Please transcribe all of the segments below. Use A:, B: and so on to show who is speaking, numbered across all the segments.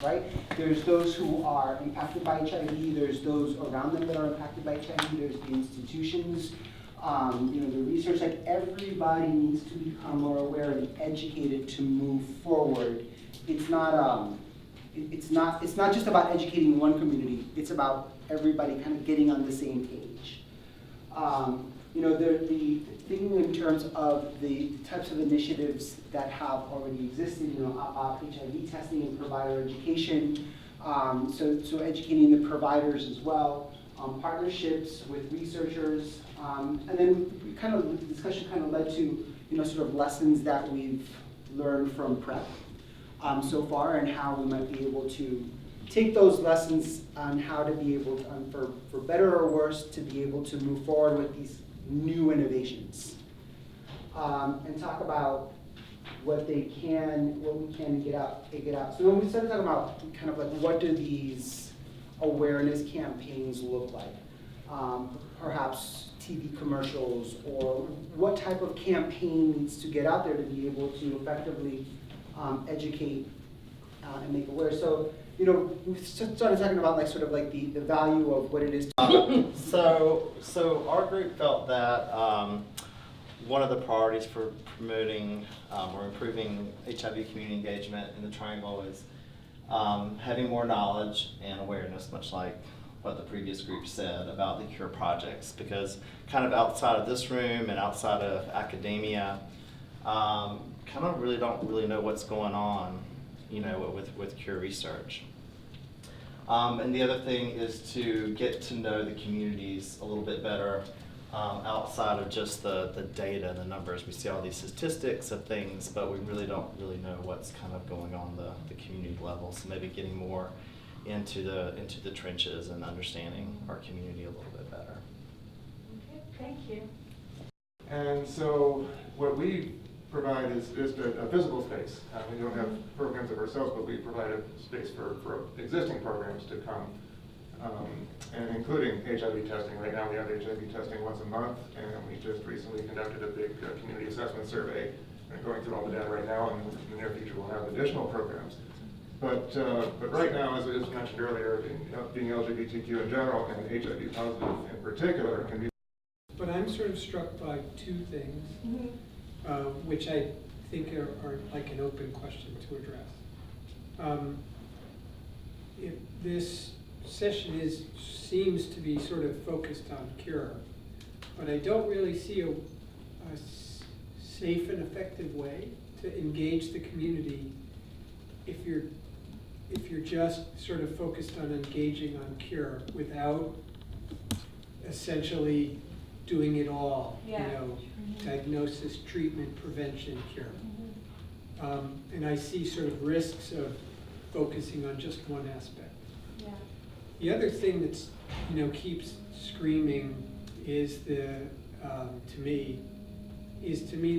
A: right? There's those who are impacted by HIV, there's those around them that are impacted by HIV, there's the institutions, the research, like everybody needs to become more aware and educated to move forward. It's not just about educating one community, it's about everybody kind of getting on the same page. The thing in terms of the types of initiatives that have already existed, HIV testing and provider education, so educating the providers as well, partnerships with researchers, and then the discussion kind of led to, sort of lessons that we've learned from PrEP so far, and how we might be able to take those lessons on how to be able to, for better or worse, to be able to move forward with these new innovations, and talk about what we can get out. So when we started talking about kind of like what do these awareness campaigns look like, perhaps TV commercials, or what type of campaign needs to get out there to be able to effectively educate and make aware. So we started talking about the value of what it is.
B: So our group felt that one of the priorities for promoting or improving HIV community engagement in the Triangle is having more knowledge and awareness, much like what the previous group said about the CURE projects, because kind of outside of this room and outside of academia, kind of don't really know what's going on, with CURE research. And the other thing is to get to know the communities a little bit better, outside of just the data and the numbers. We see all these statistics of things, but we really don't know what's kind of going on the community level. So maybe getting more into the trenches and understanding our community a little bit better.
C: Okay, thank you.
D: And so what we provide is just a physical space. We don't have programs of ourselves, but we provide a space for existing programs to come, and including HIV testing. Right now we have HIV testing once a month, and we just recently conducted a big community assessment survey, and going through all the data right now, and in the near future we'll have additional programs. But right now, as mentioned earlier, being LGBTQ in general and HIV positive in particular can be.
E: But I'm sort of struck by two things, which I think are like an open question to address. If this session seems to be sort of focused on CURE, but I don't really see a safe and effective way to engage the community if you're just sort of focused on engaging on CURE without essentially doing it all, diagnosis, treatment, prevention, cure. And I see sort of risks of focusing on just one aspect.
C: Yeah.
E: The other thing that's, keeps screaming is to me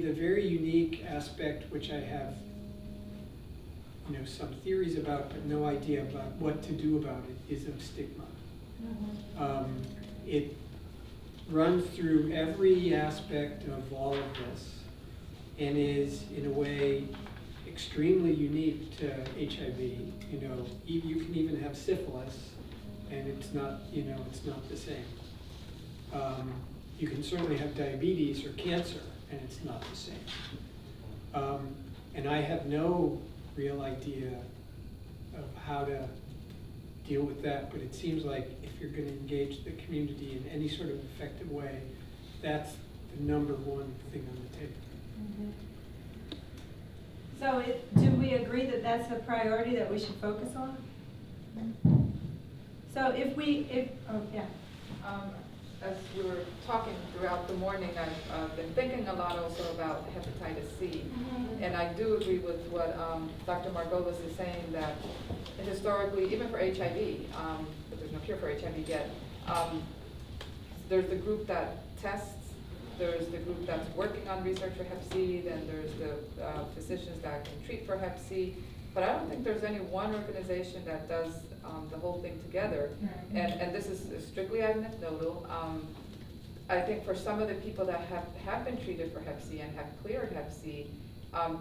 E: the very unique aspect, which I have, some theories about, but no idea about what to do about it, is of stigma. It runs through every aspect of all of this and is, in a way, extremely unique to HIV. You can even have syphilis, and it's not, it's not the same. You can certainly have diabetes or cancer, and it's not the same. And I have no real idea of how to deal with that, but it seems like if you're going to engage the community in any sort of effective way, that's the number one thing on the table.
C: So do we agree that that's a priority that we should focus on? So
F: as we were talking throughout the morning, I've been thinking a lot also about hepatitis C. And I do agree with what Dr. Margolis is saying, that historically, even for HIV, but there's no cure for HIV yet, there's the group that tests, there's the group that's working on research for hep C, then there's the physicians that can treat for hep C. But I don't think there's any one organization that does the whole thing together. And this is strictly anecdotal. I think for some of the people that have been treated for hep C and have cleared hep C,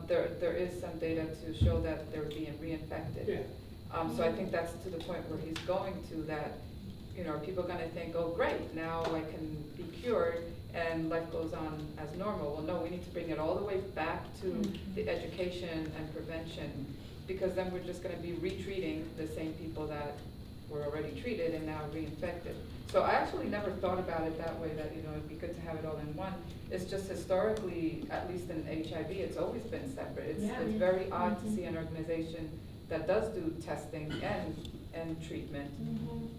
F: there is some data to show that they're being reinfected.
E: Yeah.
F: So I think that's to the point where he's going to, that, you know, are people gonna think, oh, great, now I can be cured and life goes on as normal? Well, no, we need to bring it all the way back to the education and prevention, because then we're just gonna be retreating the same people that were already treated and now reinfected. So I actually never thought about it that way, that, you know, it'd be good to have it all in one. It's just historically, at least in HIV, it's always been separate. It's very odd to see an organization that does do testing and treatment,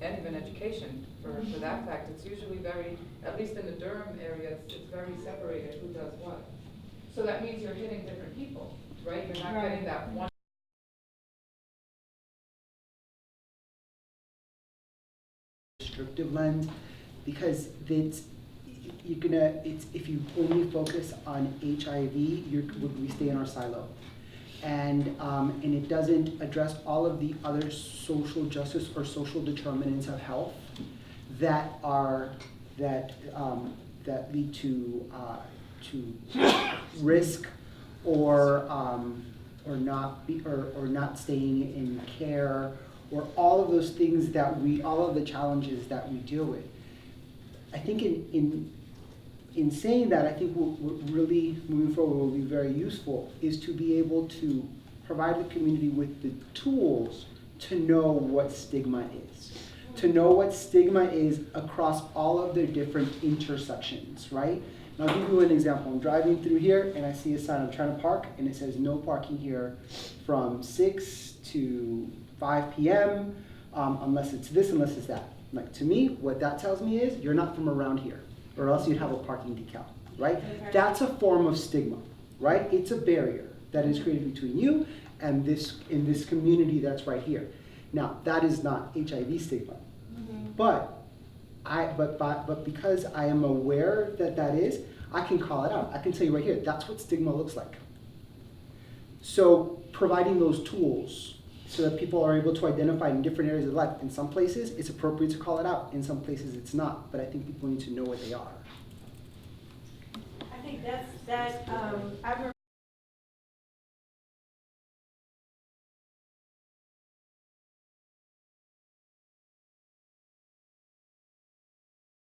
F: and even education for that fact. It's usually very, at least in the Durham area, it's very separated who does what. So that means you're hitting different people, right? You're not getting that one.
A: Restrictive lens, because it's, if you only focus on HIV, we stay in our silo. And it doesn't address all of the other social justice or social determinants of health that lead to risk or not staying in care, or all of those things all of the challenges that we deal with. I think in saying that, I think what really moving forward will be very useful is to be able to provide the community with the tools to know what stigma is, to know what stigma is across all of their different intersections, right? And I'll give you an example. I'm driving through here and I see a sign, I'm trying to park, and it says no parking here from 6 to 5 p.m. Unless it's this, unless it's that. Like, to me, what that tells me is you're not from around here, or else you'd have a parking decal, right?
C: Okay.
A: That's a form of stigma, right? It's a barrier that is created between you and in this community that's right here. Now, that is not HIV stigma, but because I am aware that that is, I can call it out. I can tell you right here, that's what stigma looks like. So providing those tools so that people are able to identify in different areas of life. In some places, it's appropriate to call it out. In some places, it's not. But I think people need to know what they are.
C: I think I remember